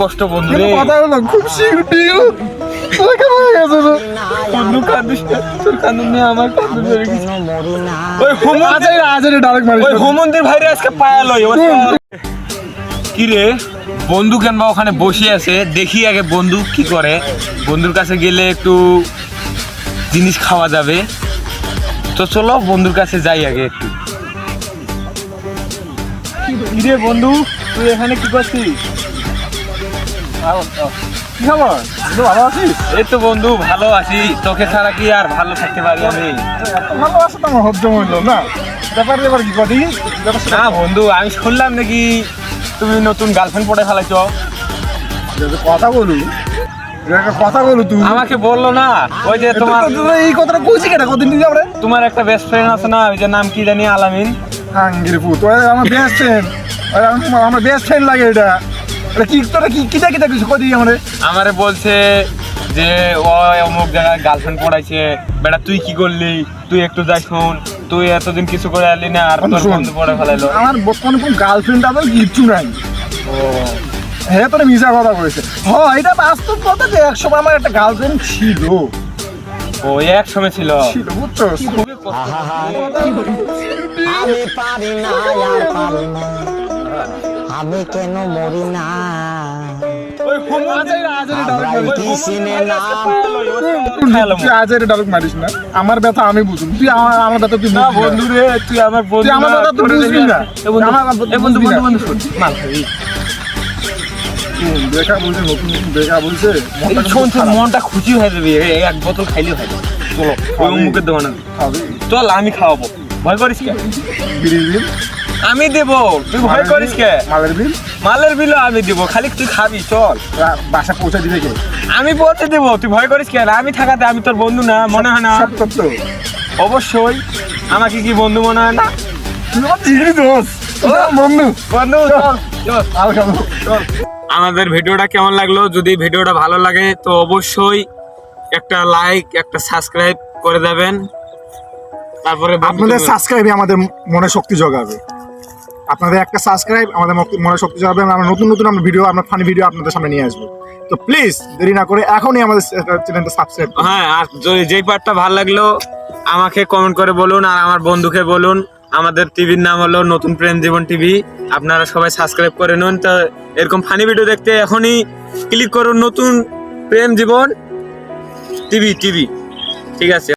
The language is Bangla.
কষ্ট বন্ধু রে, কথা হলো খুব সিউটি বন্ধু কাঁদিস না, তোর কাঁদুন নিয়ে আমার কাঁদুন বেড়ে গেছে। ওই হোমন্দির ভাইরে আজকে পায়ালো। কি রে বন্ধু কেন বা ওখানে বসে আছে, দেখি আগে বন্ধু কি করে। বন্ধুর কাছে গেলে একটু জিনিস খাওয়া যাবে, তো চলো বন্ধুর কাছে যাই আগে একটু। কি রে বন্ধু, তুই এখানে কি করছিস? কি খবর? ভালো আছিস? এই তো বন্ধু ভালো আছি, তোকে ছাড়া কি আর ভালো থাকতে পারি আমি? ভালো আছে তো আমার হজম হইলো না। ব্যাপার ব্যাপার কি কদি? না বন্ধু, আমি শুনলাম নাকি তুমি নতুন গার্লফ্রেন্ড পড়ে ফেলাইছ। কথা বলু, কথা বলু তুই আমাকে বললো না, ওই যে তোমার এই কথাটা কইছি কেন? কদিন দিবি আমরা তোমার একটা বেস্ট ফ্রেন্ড আছে না, ওই যে নাম কি জানি, আলামিন। হাঙ্গির পুত আমার বেস্ট ফ্রেন্ড, আমার বেস্ট ফ্রেন্ড লাগে এটা। এটা কি তোরা কি কিটা কিটা কিছু কদি আমারে? আমারে বলছে যে ও অমুক জায়গায় গার্লফ্রেন্ড পড়াইছে। বেটা তুই কি করলি, তুই একটু যাই শোন, তুই এতদিন কিছু করে আলি না, আর তোর বন্ধু পড়ে ফেলাইলো। আমার বর্তমানে কোন গার্লফ্রেন্ড আমার কিচ্ছু নাই। ও হ্যাঁ তোরা মিশা কথা বলেছে। হ্যাঁ এটা বাস্তব কথা যে একসময় আমার একটা গার্লফ্রেন্ড ছিল। ও এক সময় ছিল, বুঝছো? খুবই কষ্ট। আমি পারি না আর পারি না, আমি কেন মরি না, ওই হোমন্দির আজের ডায়লগ মারিস না, আমার ব্যথা আমি বুঝুন, তুই আমার ব্যথা তুই না বুঝবি না। বন্ধু রে, তুই আমার বন্ধু, তুই আমার কথা তুই বুঝবি না। দেখা বলছে নতুন নতুন দেখা বলছে মনটা খুশি হয়ে যাবে, এক বোতল খাইলে হয়। চলো ওই মুখের দোকানে চল, আমি খাওয়াবো। ভয় করিস কে? বিড়ির বিল, আমি দেবো, তুই ভয় করিস কে? মালের বিল, মালের বিলও আমি দেবো, খালি তুই খাবি। চল বাসা পৌঁছে দিবে কে? আমি পৌঁছে দেবো, তুই ভয় করিস কেন? আমি থাকাতে আমি তোর বন্ধু না মনে হয় না? সব তত্ত্ব অবশ্যই, আমাকে কি বন্ধু মনে হয় না? তুই আমার চিংড়ি দোষ বন্ধু বন্ধু চল চল। আল খাবো চল। আমাদের ভিডিওটা কেমন লাগলো? যদি ভিডিওটা ভালো লাগে তো অবশ্যই একটা লাইক, একটা সাবস্ক্রাইব করে দেবেন। তারপরে আপনাদের সাবস্ক্রাইবই আমাদের মনে শক্তি যোগাবে। আপনাদের একটা সাবস্ক্রাইব আমাদের মনে শক্তি যোগাবে। আমরা নতুন নতুন আমরা ভিডিও, আমরা ফানি ভিডিও আপনাদের সামনে নিয়ে আসবো। তো প্লিজ দেরি না করে এখনই আমাদের চ্যানেলটা সাবস্ক্রাইব করুন। হ্যাঁ, আর যেই পার্টটা ভালো লাগলো আমাকে কমেন্ট করে বলুন, আর আমার বন্ধুকে বলুন। আমাদের টিভির নাম হলো নতুন প্রেম জীবন টিভি। আপনারা সবাই সাবস্ক্রাইব করে নিন। তো এরকম ফানি ভিডিও দেখতে এখনই ক্লিক করুন নতুন প্রেম জীবন টিভি। ঠিক আছে।